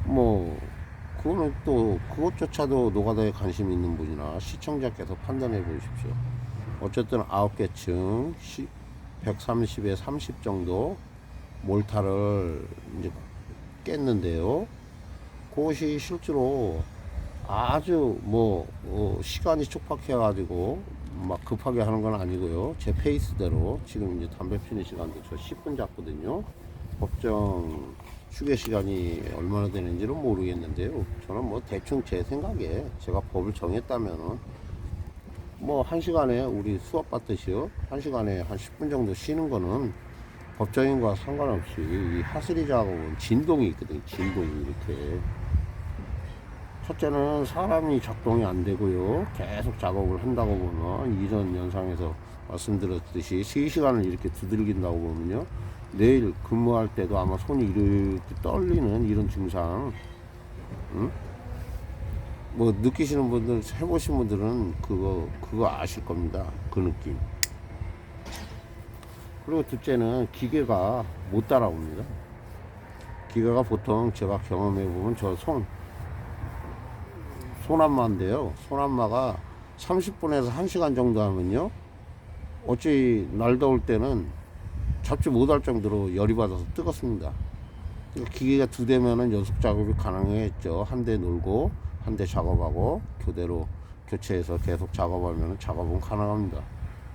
뭐 그거는 또 그것조차도 노가다에 관심 있는 분이나 시청자께서 판단해 보십시오. 어쨌든 9개 층 130에 30 정도 몰타를 이제 깼는데요. 그것이 실제로 아주 뭐 시간이 촉박해 가지고 막 급하게 하는 건 아니고요. 제 페이스대로 지금 이제 담배 피는 시간도 저 10분 잡거든요. 법정 휴게 시간이 얼마나 되는지는 모르겠는데요. 저는 뭐 대충 제 생각에 제가 법을 정했다면은 뭐 1시간에 우리 수업 받듯이요, 1시간에 한 10분 정도 쉬는 거는 법정인과 상관없이 이 하수리 작업은 진동이 있거든요. 진동이 이렇게. 첫째는 사람이 작동이 안 되고요. 계속 작업을 한다고 보면 이전 영상에서 말씀드렸듯이 3시간을 이렇게 두들긴다고 보면요, 내일 근무할 때도 아마 손이 이렇게 떨리는 이런 증상, 응? 뭐 느끼시는 분들, 해보신 분들은 그거 아실 겁니다. 그 느낌. 그리고 둘째는 기계가 못 따라옵니다. 기계가 보통 제가 경험해 보면 저 손안마인데요. 손안마가 30분에서 1시간 정도 하면요, 어찌 날 더울 때는 잡지 못할 정도로 열이 받아서 뜨겁습니다. 기계가 2대면은 연속 작업이 가능했죠. 한 대 놀고 한 대 작업하고 교대로 교체해서 계속 작업하면 작업은 가능합니다.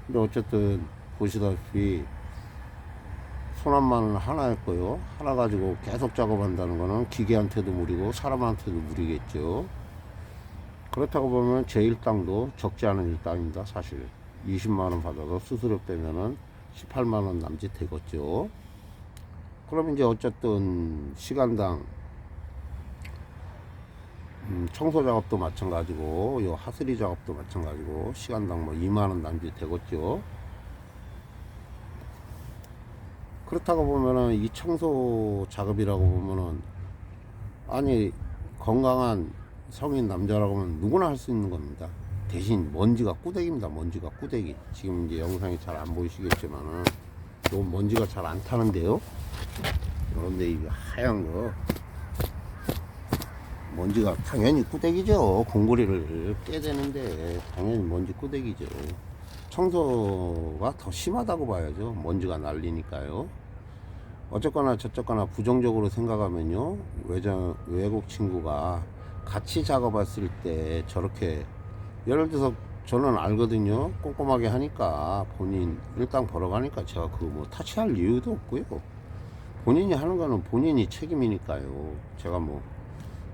근데 어쨌든 보시다시피 손안마는 하나였고요. 하나 가지고 계속 작업한다는 거는 기계한테도 무리고 사람한테도 무리겠죠. 그렇다고 보면 제 일당도 적지 않은 일당입니다. 사실 20만원 받아서 수수료 빼면은 18만원 남짓 되겠죠. 그럼 이제 어쨌든 시간당 청소 작업도 마찬가지고 요 하스리 작업도 마찬가지고 시간당 뭐 2만원 남짓 되겠죠. 그렇다고 보면은 이 청소 작업이라고 보면은 아니 건강한 성인 남자라고 하면 누구나 할 수 있는 겁니다. 대신 먼지가 꾸대기입니다. 먼지가 꾸대기. 지금 이제 영상이 잘 안 보이시겠지만은 요 먼지가 잘 안 타는데요. 그런데 이 하얀 거 먼지가 당연히 꾸대기죠. 공구리를 깨대는데 당연히 먼지 꾸대기죠. 청소가 더 심하다고 봐야죠. 먼지가 날리니까요. 어쨌거나 저쨌거나 부정적으로 생각하면요, 외국 친구가 같이 작업했을 때 저렇게, 예를 들어서 저는 알거든요. 꼼꼼하게 하니까 본인 일당 벌어가니까 제가 그거 뭐 타치할 이유도 없고요. 본인이 하는 거는 본인이 책임이니까요. 제가 뭐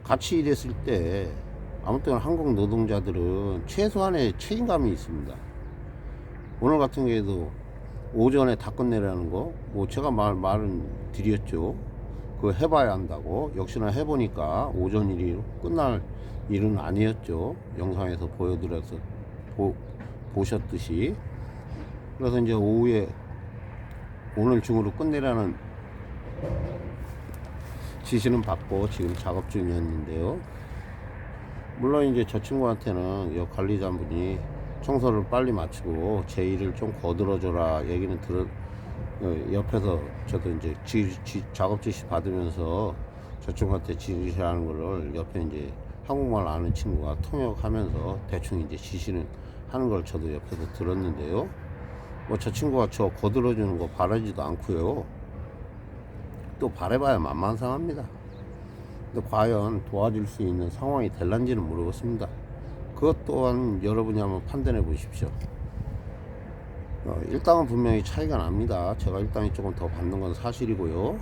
같이 일했을 때 아무튼 한국 노동자들은 최소한의 책임감이 있습니다. 오늘 같은 경우에도 오전에 다 끝내라는 거, 뭐 제가 말은 드렸죠. 그거 해봐야 한다고. 역시나 해보니까 오전 일이 끝날 일은 아니었죠. 영상에서 보여드려서 보셨듯이. 그래서 이제 오후에 오늘 중으로 끝내라는 지시는 받고 지금 작업 중이었는데요. 물론 이제 저 친구한테는 이 관리자분이 청소를 빨리 마치고 제 일을 좀 거들어줘라 얘기는 옆에서 저도 이제 작업 지시 받으면서 저 친구한테 지시하는 거를 옆에 이제 한국말 아는 친구가 통역하면서 대충 이제 지시는 하는 걸 저도 옆에서 들었는데요. 뭐 저 친구가 저 거들어주는 거 바라지도 않고요. 또 바래봐야 만만상합니다. 근데 과연 도와줄 수 있는 상황이 될런지는 모르겠습니다. 그것 또한 여러분이 한번 판단해 보십시오. 일당은 분명히 차이가 납니다. 제가 일당이 조금 더 받는 건 사실이고요.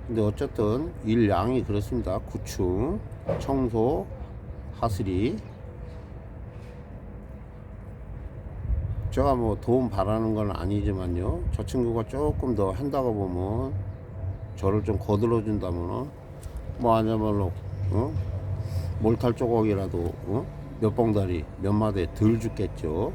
근데 어쨌든 일 양이 그렇습니다. 구충, 청소, 하스리. 제가 뭐 도움 바라는 건 아니지만요. 저 친구가 조금 더 한다고 보면 저를 좀 거들어 준다면은 뭐 아니야말로 몰탈 조각이라도 몇 봉다리 몇 마대 덜 죽겠죠.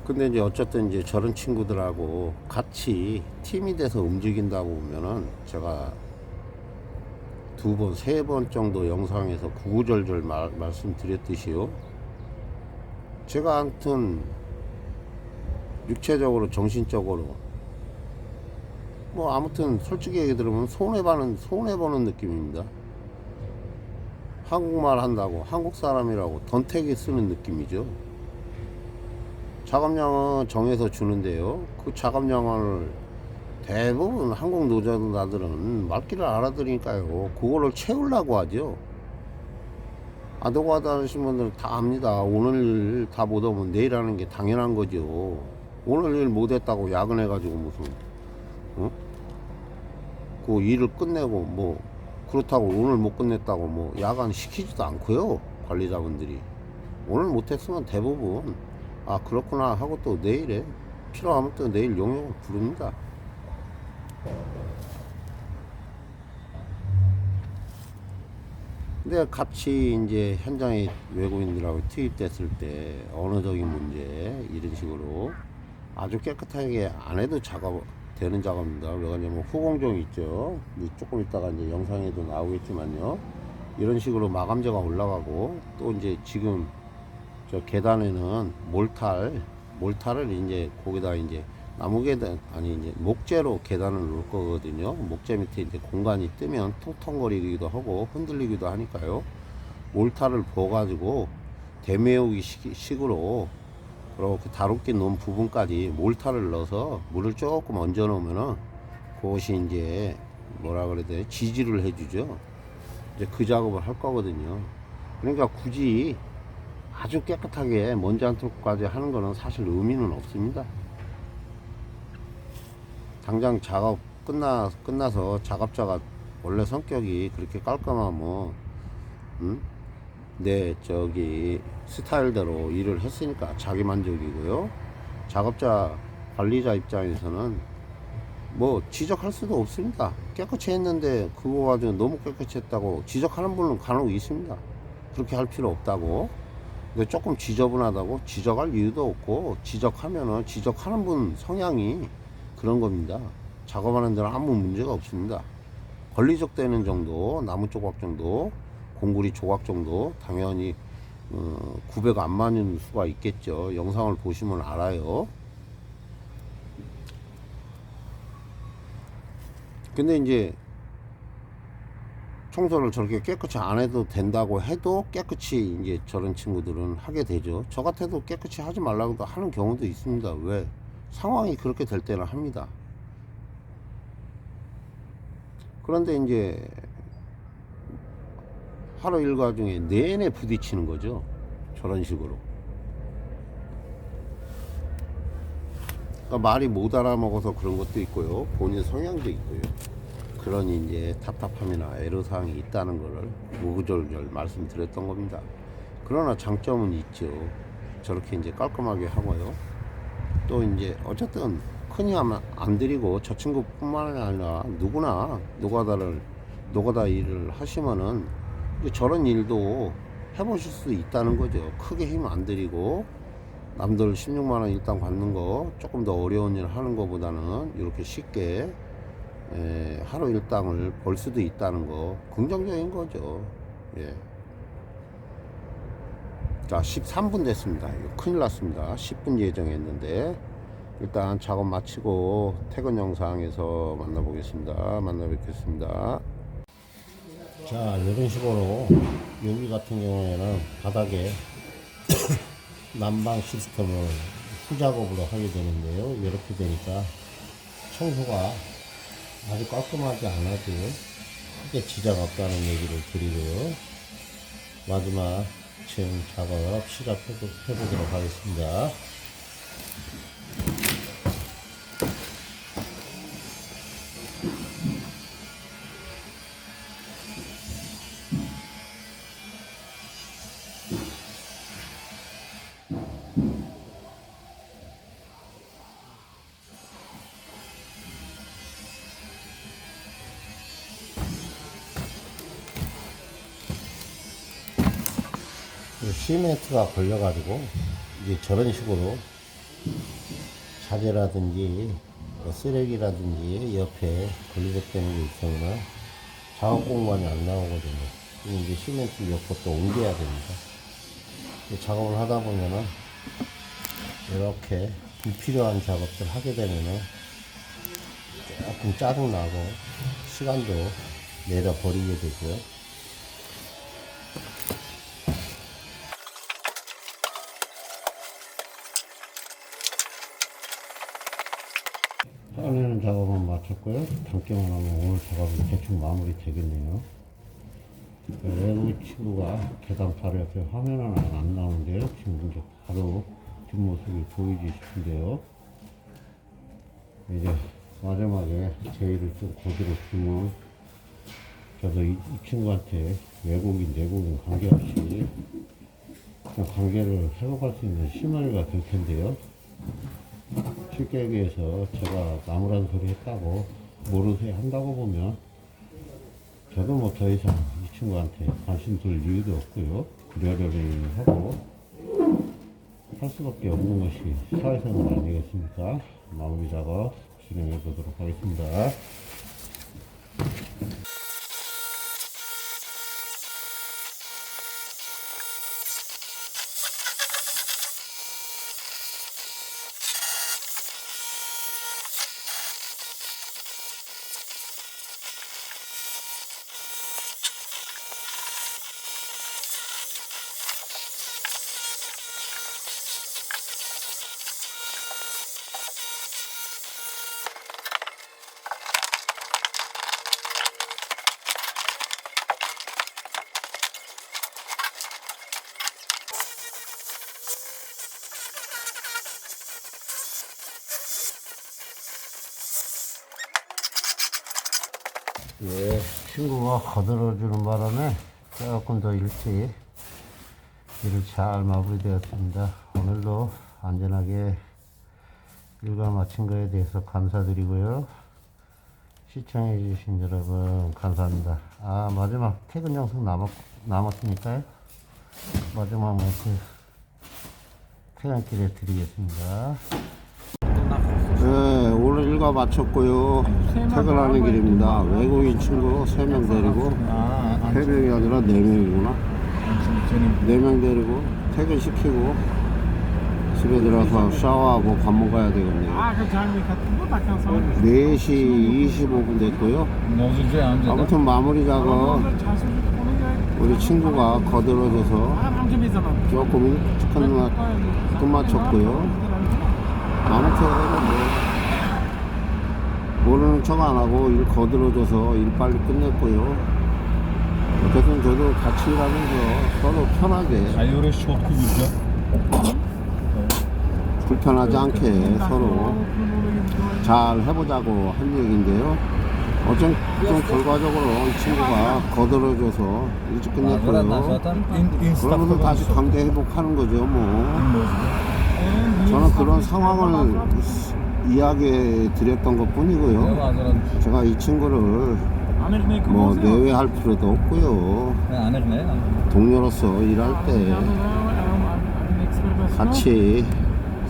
근데 이제 어쨌든 이제 저런 친구들하고 같이 팀이 돼서 움직인다고 보면은 제가 2번, 3번 정도 영상에서 구구절절 말씀드렸듯이요. 제가 아무튼 육체적으로, 정신적으로 뭐 아무튼 솔직히 얘기 들으면 손해보는 느낌입니다. 한국말 한다고 한국 사람이라고 던태기 쓰는 느낌이죠. 작업량은 정해서 주는데요. 그 작업량을 대부분 한국 노동자들은 말귀를 알아들으니까요. 그거를 채우려고 하죠. 노고하다 하신 분들은 다 압니다. 오늘 다 못하면 내일 하는 게 당연한 거죠. 오늘 일 못했다고 야근해가지고 무슨 그 일을 끝내고 뭐 그렇다고 오늘 못 끝냈다고 뭐 야간 시키지도 않고요. 관리자분들이 오늘 못했으면 대부분 그렇구나 하고 또 내일에 필요하면 또 내일 용역을 부릅니다. 근데 같이 이제 현장에 외국인들하고 투입됐을 때 언어적인 문제 이런 식으로 아주 깨끗하게 안 해도 되는 작업입니다. 왜 그러냐면 후공정이 있죠. 조금 있다가 이제 영상에도 나오겠지만요. 이런 식으로 마감재가 올라가고 또 이제 지금 저 계단에는 몰탈을 이제 거기다 이제 나무 계단, 아니, 이제 목재로 계단을 놓을 거거든요. 목재 밑에 이제 공간이 뜨면 퉁퉁거리기도 하고 흔들리기도 하니까요. 몰타를 부어가지고 대매우기 식으로 그렇게 다루기 놓은 부분까지 몰타를 넣어서 물을 조금 얹어 놓으면은 그것이 이제 뭐라 그래야 돼? 지지를 해주죠. 이제 그 작업을 할 거거든요. 그러니까 굳이 아주 깨끗하게 먼지 않도록까지 하는 거는 사실 의미는 없습니다. 당장 작업 끝나서 작업자가 원래 성격이 그렇게 깔끔하면, 저기 스타일대로 일을 했으니까 자기 만족이고요. 작업자 관리자 입장에서는 뭐 지적할 수도 없습니다. 깨끗이 했는데 그거 가지고 너무 깨끗이 했다고 지적하는 분은 간혹 있습니다. 그렇게 할 필요 없다고. 근데 조금 지저분하다고 지적할 이유도 없고, 지적하면은 지적하는 분 성향이 그런 겁니다. 작업하는 데는 아무 문제가 없습니다. 권리적 되는 정도, 나무 조각 정도, 공구리 조각 정도 당연히 구배가 안 맞는 수가 있겠죠. 영상을 보시면 알아요. 근데 이제 청소를 저렇게 깨끗이 안 해도 된다고 해도 깨끗이 이제 저런 친구들은 하게 되죠. 저 같아도 깨끗이 하지 말라고 하는 경우도 있습니다. 왜? 상황이 그렇게 될 때는 합니다. 그런데 이제 하루 일과 중에 내내 부딪히는 거죠. 저런 식으로. 그러니까 말이 못 알아먹어서 그런 것도 있고요. 본인 성향도 있고요. 그러니 이제 답답함이나 애로사항이 있다는 것을 무구절절 말씀드렸던 겁니다. 그러나 장점은 있죠. 저렇게 이제 깔끔하게 하고요. 또 이제 어쨌든 큰히 안 들이고 저 친구뿐만 아니라 누구나 노가다 일을 하시면은 저런 일도 해보실 수 있다는 거죠. 크게 힘 안 들이고 남들 16만원 일당 받는 거 조금 더 어려운 일 하는 것보다는 이렇게 쉽게 하루 일당을 벌 수도 있다는 거 긍정적인 거죠. 예. 자, 13분 됐습니다. 이거 큰일 났습니다. 10분 예정했는데 일단 작업 마치고 퇴근 영상에서 만나보겠습니다. 만나 뵙겠습니다. 자, 이런 식으로 여기 같은 경우에는 바닥에 난방 시스템을 후작업으로 하게 되는데요. 이렇게 되니까 청소가 아주 깔끔하지 않아도 크게 지장 없다는 얘기를 드리고요. 마지막 층 작업 시작해보도록 하겠습니다. 시멘트가 걸려가지고 이제 저런 식으로 자재라든지 쓰레기라든지 옆에 걸리적되는 게 있으면 작업 공간이 안 나오거든요. 이제 시멘트 옆으로 또 옮겨야 됩니다. 작업을 하다 보면은 이렇게 불필요한 작업들 하게 되면은 조금 짜증나고 시간도 내다 버리게 되고요. 짜내는 작업은 마쳤고요. 담기만 하면 오늘 작업이 대충 마무리 되겠네요. 외부 친구가 계단 바로 옆에 화면은 안 나오는데요. 지금 이제 바로 뒷모습이 보이지 싶은데요. 이제 마지막에 제의를 좀 고지로 주면 저도 이 친구한테 외국인 내국인 관계없이 그냥 관계를 회복할 수 있는 시너리가 될 텐데요. 쉽게 얘기해서 제가 나무란 소리 했다고 모르쇠 한다고 보면 저도 뭐 더 이상 이 친구한테 관심 둘 이유도 없고요. 부랴부랴 하고 할 수밖에 없는 것이 사회생활 아니겠습니까? 마무리 작업 진행해 보도록 하겠습니다. 예, 친구가 거들어주는 바람에 조금 더 일찍 일을 잘 마무리되었습니다. 오늘도 안전하게 일과 마친 거에 대해서 감사드리고요. 시청해주신 여러분 감사합니다. 아, 마지막 퇴근 영상 남았으니까요. 마지막 멘트 퇴근길에 드리겠습니다. 네, 오늘 일과 마쳤고요. 퇴근하는 길입니다. 외국인 친구 3명 데리고 3명이 아니라 4명이구나. 4명 데리고 퇴근시키고 집에 들어서 샤워하고 밥 먹어야 되겠네요. 4시 25분 됐고요. 아무튼 마무리 작업 우리 친구가 거들어져서 조금 일찍 끝마쳤고요. 아무튼 모르는 척 안 하고 일 거들어져서 일 빨리 끝냈고요. 어쨌든 저도 같이 일하면서 서로 편하게 불편하지 않게 서로 잘 해보자고 한 얘기인데요. 어쨌든 결과적으로 이 친구가 거들어져서 일찍 끝냈고요. 그러면서 다시 관계 회복하는 거죠. 뭐 저는 그런 상황을 이야기해 드렸던 것 뿐이고요. 제가 이 친구를 뭐 내외할 필요도 없고요. 동료로서 일할 때 같이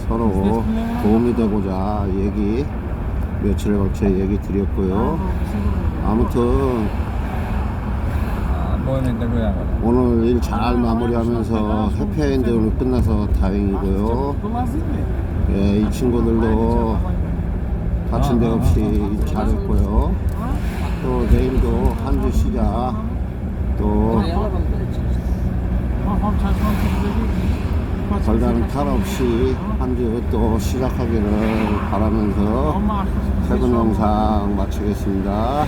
서로 도움이 되고자 며칠에 걸쳐 얘기 드렸고요. 아무튼 오늘 일 잘 마무리하면서 해피엔드로 끝나서 다행이고요. 예, 이 친구들도 다친 데 없이 일 잘했고요. 또 내일도 한 주 시작 또 별다른 탈 없이 한 주 또 시작하기를 바라면서 퇴근 영상 마치겠습니다.